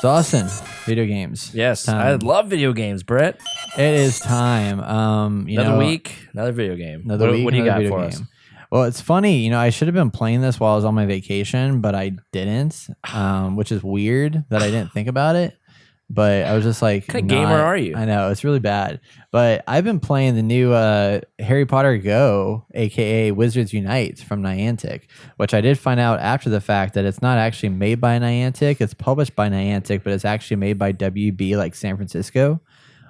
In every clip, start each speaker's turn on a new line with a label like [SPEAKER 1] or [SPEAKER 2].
[SPEAKER 1] So Austin, video games.
[SPEAKER 2] Yes, I love video games, Brett.
[SPEAKER 1] It is time.
[SPEAKER 2] Another week, another video game.
[SPEAKER 1] Another week.
[SPEAKER 2] What do you got for
[SPEAKER 1] game.
[SPEAKER 2] us?
[SPEAKER 1] Well, it's funny. I should have been playing this while I was on my vacation, but I didn't, which is weird that I didn't think about it. But I was just like,
[SPEAKER 2] what kind of gamer are you?
[SPEAKER 1] I know, it's really bad. But I've been playing the new Harry Potter Go, a.k.a. Wizards Unite from Niantic, which I did find out after the fact that it's not actually made by Niantic. It's published by Niantic, but it's actually made by WB, like San Francisco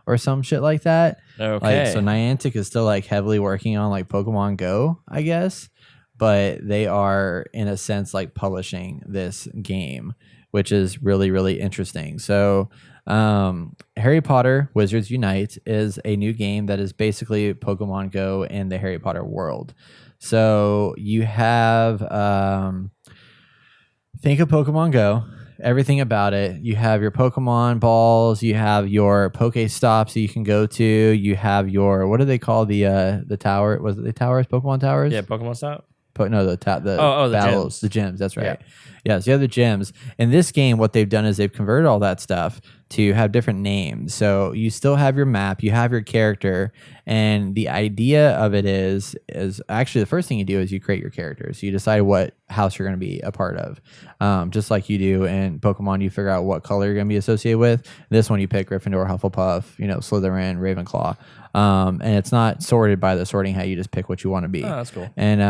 [SPEAKER 1] or some shit like that.
[SPEAKER 2] Okay.
[SPEAKER 1] So Niantic is still like heavily working on like Pokemon Go, I guess. But they are, in a sense, like publishing this game, which is really, really interesting. So Harry Potter Wizards Unite is a new game that is basically Pokemon Go in the Harry Potter world. So you have, think of Pokemon Go, everything about it. You have your Pokemon balls, you have your Pokestops that you can go to, you have your, what do they call the tower? Was it the towers? Pokemon towers?
[SPEAKER 2] Yeah, Pokemon Stop.
[SPEAKER 1] The battles, the gyms. That's right. Yeah, so you have the gyms. In this game, what they've done is they've converted all that stuff to have different names. So you still have your map, you have your character, and the idea of it is actually the first thing you do is you create your character. So you decide what house you're going to be a part of, just like you do in Pokemon. You figure out what color you're going to be associated with. This one you pick Gryffindor, Hufflepuff, Slytherin, Ravenclaw. And it's not sorted by the sorting hat. You just pick what you want to be.
[SPEAKER 2] Oh, that's cool.
[SPEAKER 1] And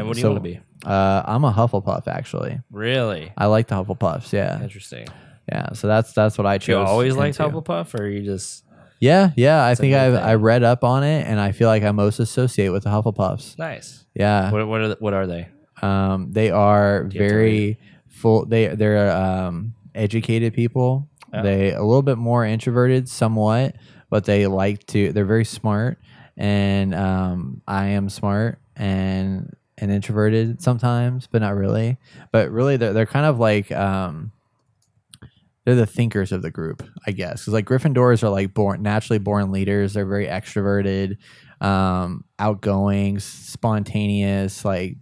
[SPEAKER 2] what do you want to be?
[SPEAKER 1] I'm a Hufflepuff, actually.
[SPEAKER 2] Really?
[SPEAKER 1] I like the Hufflepuffs. Yeah.
[SPEAKER 2] Interesting.
[SPEAKER 1] Yeah. So that's what I chose.
[SPEAKER 2] You always liked Hufflepuff, or you just?
[SPEAKER 1] Yeah. I think I read up on it, and I feel like I most associate with the Hufflepuffs.
[SPEAKER 2] Nice.
[SPEAKER 1] Yeah.
[SPEAKER 2] What are they?
[SPEAKER 1] They are very full. They're educated people. Oh. They a little bit more introverted, somewhat, but they're very smart, and I am smart and introverted sometimes, but not really. But really, they're kind of like they're the thinkers of the group, I guess. Because like Gryffindors are like naturally born leaders. They're very extroverted, outgoing, spontaneous, like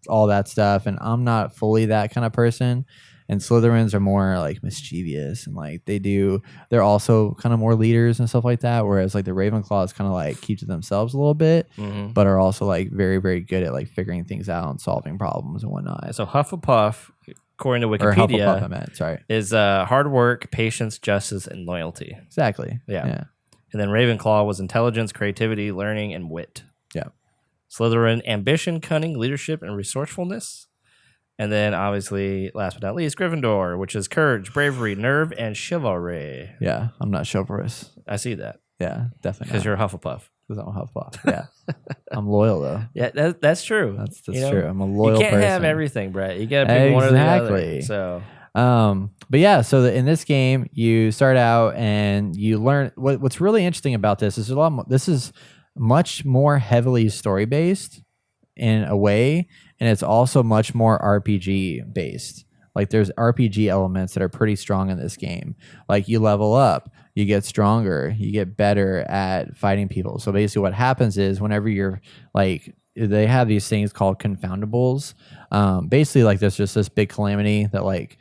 [SPEAKER 1] all that stuff. And I'm not fully that kind of person. And Slytherins are more like mischievous, and like they're also kind of more leaders and stuff like that. Whereas like the Ravenclaws kind of like keep to themselves a little bit, but are also like very, very good at like figuring things out and solving problems and whatnot.
[SPEAKER 2] So Hufflepuff, according to Wikipedia, is hard work, patience, justice, and loyalty.
[SPEAKER 1] Exactly.
[SPEAKER 2] Yeah. And then Ravenclaw was intelligence, creativity, learning, and wit.
[SPEAKER 1] Yeah.
[SPEAKER 2] Slytherin, ambition, cunning, leadership, and resourcefulness. And then, obviously, last but not least, Gryffindor, which is courage, bravery, nerve, and chivalry.
[SPEAKER 1] Yeah, I'm not chivalrous.
[SPEAKER 2] I see that.
[SPEAKER 1] Yeah, definitely.
[SPEAKER 2] Because you're a Hufflepuff.
[SPEAKER 1] Because I'm a Hufflepuff. Yeah, I'm loyal though.
[SPEAKER 2] Yeah, that's true.
[SPEAKER 1] That's true. I'm a loyal person.
[SPEAKER 2] You can't have everything, Brett. You got to pick one or the other. So,
[SPEAKER 1] but yeah, so in this game, you start out and you learn. What's really interesting about this is this is much more heavily story based in a way. And it's also much more RPG based. Like there's RPG elements that are pretty strong in this game. Like you level up, you get stronger, you get better at fighting people. So basically what happens is whenever you're like, they have these things called Confoundables. Basically like there's just this big calamity that like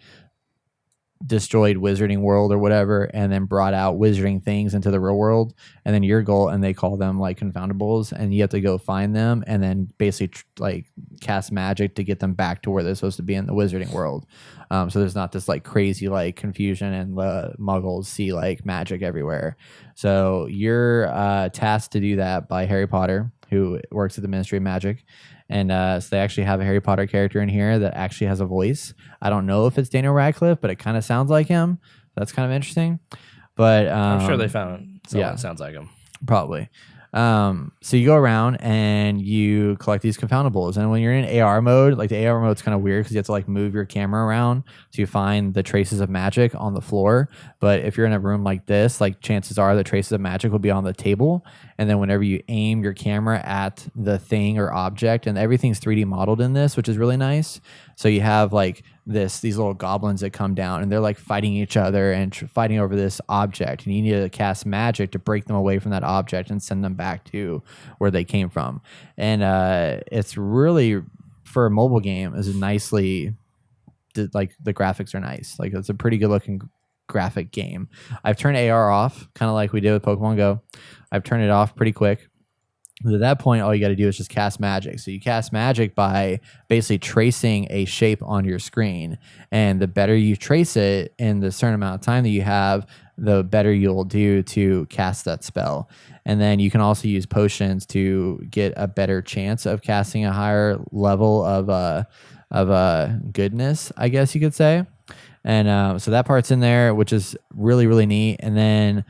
[SPEAKER 1] destroyed Wizarding World or whatever, and then brought out Wizarding things into the real world, and then your goal, and they call them like Confoundables, and you have to go find them and then basically like cast magic to get them back to where they're supposed to be in the Wizarding World. So there's not this like crazy like confusion and the Muggles see like magic everywhere. So you're tasked to do that by Harry Potter, who works at the Ministry of Magic. And so they actually have a Harry Potter character in here that actually has a voice. I don't know if it's Daniel Radcliffe, but it kind of sounds like him. That's kind of interesting. But
[SPEAKER 2] I'm sure they found someone that sounds like him.
[SPEAKER 1] Probably. So you go around and you collect these Confoundables, and when you're in AR mode, like the AR mode's kind of weird because you have to like move your camera around so you find the traces of magic on the floor. But if you're in a room like this, like chances are the traces of magic will be on the table, and then whenever you aim your camera at the thing or object, and everything's 3D modeled in this, which is really nice. So you have like these little goblins that come down, and they're like fighting each other and fighting over this object, and you need to cast magic to break them away from that object and send them back to where they came from. And it's really, for a mobile game, is nicely, like the graphics are nice. Like it's a pretty good looking graphic game. I've turned AR off, kind of like we did with Pokemon Go. I've turned it off pretty quick. At that point, all you got to do is just cast magic. So you cast magic by basically tracing a shape on your screen. And the better you trace it in the certain amount of time that you have, the better you'll do to cast that spell. And then you can also use potions to get a better chance of casting a higher level of goodness, I guess you could say. And so that part's in there, which is really, really neat. And then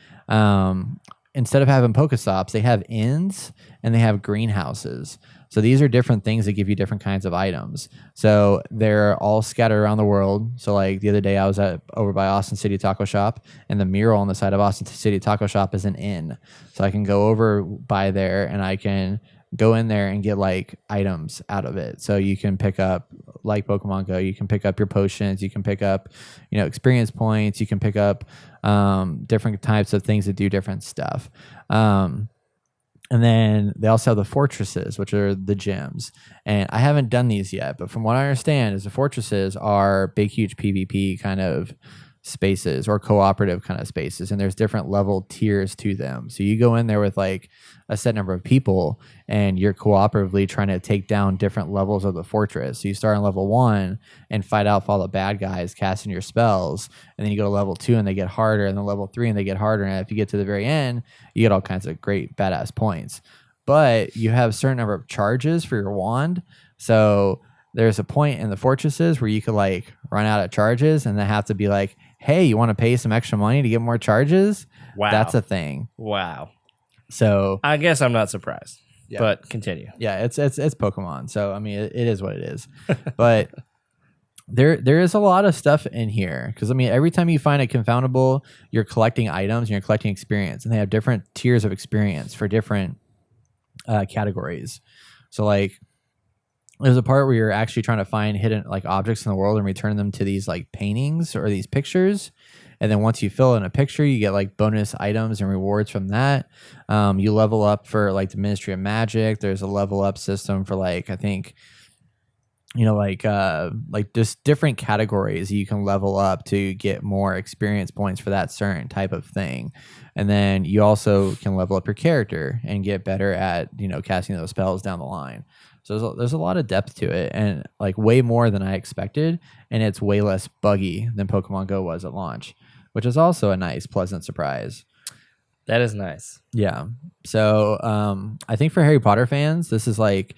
[SPEAKER 1] instead of having Pokestops, they have inns and they have greenhouses. So these are different things that give you different kinds of items. So they're all scattered around the world. So like the other day I was over by Austin City Taco Shop, and the mural on the side of Austin City Taco Shop is an inn. So I can go over by there and I can go in there and get like items out of it. So you can pick up, like Pokemon Go, you can pick up your potions, you can pick up, experience points, you can pick up different types of things that do different stuff. And then they also have the fortresses, which are the gyms. And I haven't done these yet, but from what I understand is the fortresses are big, huge PvP kind of spaces or cooperative kind of spaces. And there's different level tiers to them. So you go in there with like a set number of people and you're cooperatively trying to take down different levels of the fortress. So you start on level 1 and fight off all the bad guys casting your spells. And then you go to level 2 and they get harder, and then level 3 and they get harder. And if you get to the very end, you get all kinds of great badass points. But you have a certain number of charges for your wand. So there's a point in the fortresses where you could like run out of charges and then have to be like, hey, you want to pay some extra money to get more charges?
[SPEAKER 2] Wow.
[SPEAKER 1] That's a thing.
[SPEAKER 2] Wow.
[SPEAKER 1] So
[SPEAKER 2] I guess I'm not surprised.
[SPEAKER 1] Yeah.
[SPEAKER 2] But continue.
[SPEAKER 1] Yeah, it's Pokemon. So I mean, it is what it is. But there is a lot of stuff in here because I mean, every time you find a confoundable, you're collecting items and you're collecting experience, and they have different tiers of experience for different categories. So like, there's a part where you're actually trying to find hidden like objects in the world and return them to these like paintings or these pictures. And then once you fill in a picture, you get like bonus items and rewards from that. You level up for like the Ministry of Magic. There's a level up system for like, I think, like just different categories you can level up to get more experience points for that certain type of thing. And then you also can level up your character and get better at, casting those spells down the line. So there's a lot of depth to it, and like way more than I expected, and it's way less buggy than Pokemon Go was at launch, which is also a nice, pleasant surprise.
[SPEAKER 2] That is nice.
[SPEAKER 1] Yeah. So I think for Harry Potter fans, this is like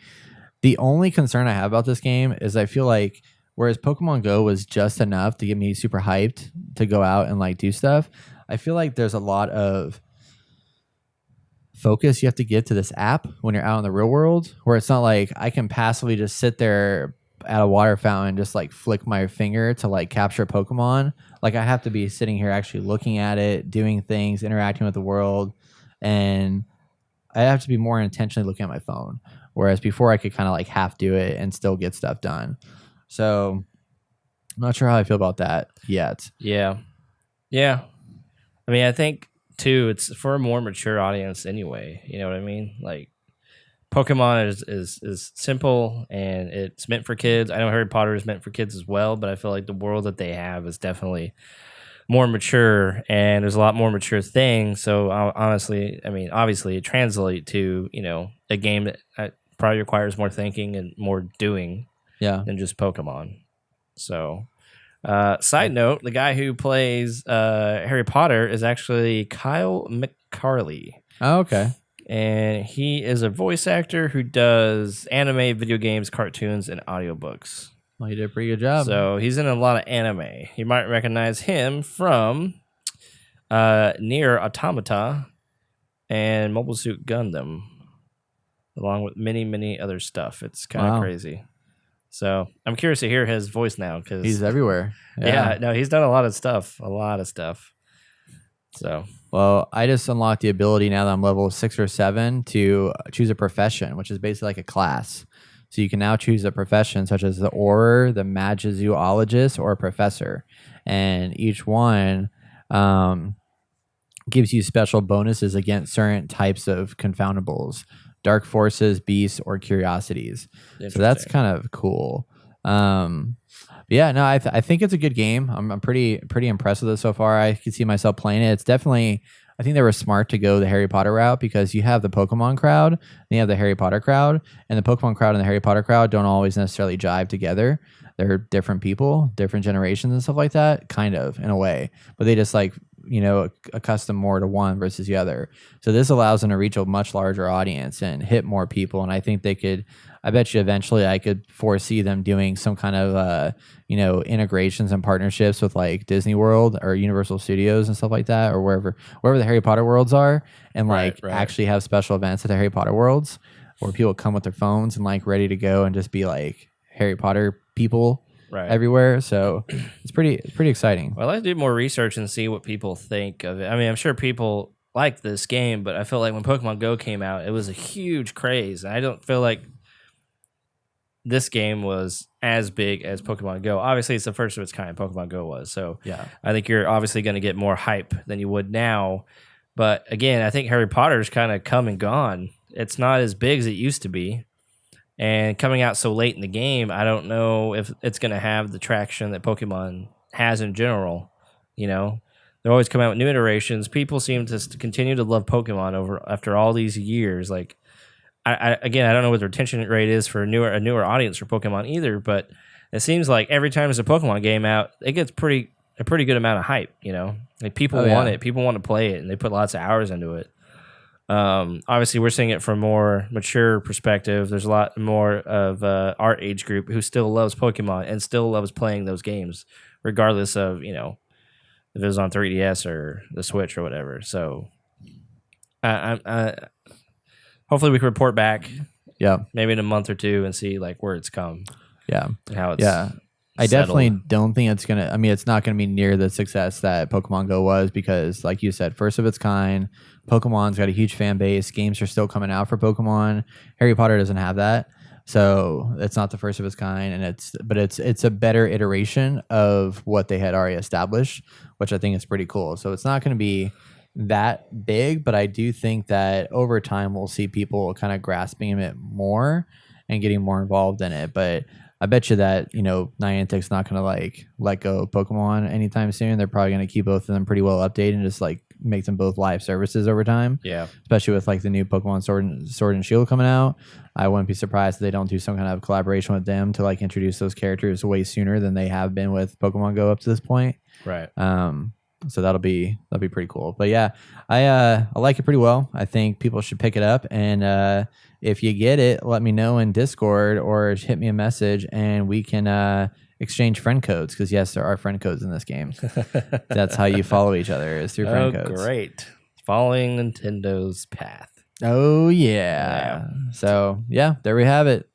[SPEAKER 1] the only concern I have about this game is I feel like whereas Pokemon Go was just enough to get me super hyped to go out and like do stuff, I feel like there's a lot of focus you have to give to this app when you're out in the real world, where it's not like I can passively just sit there at a water fountain, just like flick my finger to like capture Pokemon. Like I have to be sitting here actually looking at it, doing things, interacting with the world, and I have to be more intentionally looking at my phone. Whereas before I could kind of like half do it and still get stuff done. So I'm not sure how I feel about that yet.
[SPEAKER 2] Yeah. Yeah. I mean, I think too, it's for a more mature audience anyway. You know what I mean? Like Pokemon is simple and it's meant for kids. I know Harry Potter is meant for kids as well, but I feel like the world that they have is definitely more mature, and there's a lot more mature things. So honestly, I mean, obviously it translates to, a game that probably requires more thinking and more doing than just Pokemon. So side note, the guy who plays Harry Potter is actually Kyle McCarley.
[SPEAKER 1] Oh, okay.
[SPEAKER 2] And he is a voice actor who does anime, video games, cartoons, and audiobooks.
[SPEAKER 1] Well, he did a pretty good job.
[SPEAKER 2] So he's in a lot of anime. You might recognize him from Nier Automata and Mobile Suit Gundam, along with many, many other stuff. It's kind of crazy. So I'm curious to hear his voice now because
[SPEAKER 1] he's everywhere.
[SPEAKER 2] Yeah, no, he's done a lot of stuff. So,
[SPEAKER 1] well, I just unlocked the ability now that I'm level 6 or 7 to choose a profession, which is basically like a class. So you can now choose a profession such as the Orer, the Magizoologist, or a Professor. And each one gives you special bonuses against certain types of confoundables, dark forces, beasts, or curiosities. So that's kind of cool. But Yeah, no, I think it's a good game. I'm pretty impressed with it so far. I can see myself playing it. It's definitely. I think they were smart to go the Harry Potter route because you have the Pokemon crowd, and you have the Harry Potter crowd, and the Pokemon crowd and the Harry Potter crowd don't always necessarily jive together. They're different people, different generations and stuff like that, kind of in a way. But they just like accustom more to one versus the other. So this allows them to reach a much larger audience and hit more people. And I think they could. I bet you eventually I could foresee them doing some kind of integrations and partnerships with like Disney World or Universal Studios and stuff like that, or wherever the Harry Potter worlds are, and actually have special events at the Harry Potter worlds where people come with their phones and like ready to go and just be like Harry Potter people everywhere. So it's pretty exciting.
[SPEAKER 2] Well, I do more research and see what people think of it. I mean, I'm sure people like this game, but I feel like when Pokemon Go came out, it was a huge craze. And I don't feel like this game was as big as Pokemon Go. Obviously, it's the first of its kind. Pokemon Go was. So
[SPEAKER 1] yeah,
[SPEAKER 2] I think you're obviously going to get more hype than you would now. But again, I think Harry Potter's kind of come and gone. It's not as big as it used to be. And coming out so late in the game, I don't know if it's going to have the traction that Pokemon has in general. They're always coming out with new iterations. People seem to continue to love Pokemon after all these years. Like, I don't know what the retention rate is for a newer audience for Pokemon either, but it seems like every time there's a Pokemon game out, it gets a pretty good amount of hype. Like people want it, people want to play it, and they put lots of hours into it. Obviously, we're seeing it from a more mature perspective. There's a lot more of our age group who still loves Pokemon and still loves playing those games, regardless of if it was on 3DS or the Switch or whatever. So, hopefully we can report back.
[SPEAKER 1] Yeah,
[SPEAKER 2] maybe in a month or two and see like where it's come.
[SPEAKER 1] Yeah,
[SPEAKER 2] and how it's
[SPEAKER 1] I definitely don't think it's gonna. I mean, it's not gonna be near the success that Pokemon Go was because, like you said, first of its kind. Pokemon's got a huge fan base. Games are still coming out for Pokemon. Harry Potter doesn't have that, so it's not the first of its kind. And it's a better iteration of what they had already established, which I think is pretty cool. So it's not going to be that big, but I do think that over time we'll see people kind of grasping it more and getting more involved in it. But I bet you that Niantic's not going to like let go of Pokemon anytime soon. They're probably going to keep both of them pretty well updated and just like make them both live services over time.
[SPEAKER 2] Yeah,
[SPEAKER 1] especially with like the new Pokemon Sword and Shield coming out. I wouldn't be surprised if they don't do some kind of collaboration with them to like introduce those characters way sooner than they have been with Pokemon Go up to this point.
[SPEAKER 2] Right.
[SPEAKER 1] So that'll be pretty cool. But yeah, I like it pretty well. I think people should pick it up, and if you get it, let me know in Discord or hit me a message, and we can exchange friend codes. Because yes, there are friend codes in this game. That's how you follow each other is through friend codes.
[SPEAKER 2] Great, following Nintendo's path.
[SPEAKER 1] Oh yeah. So yeah, there we have it.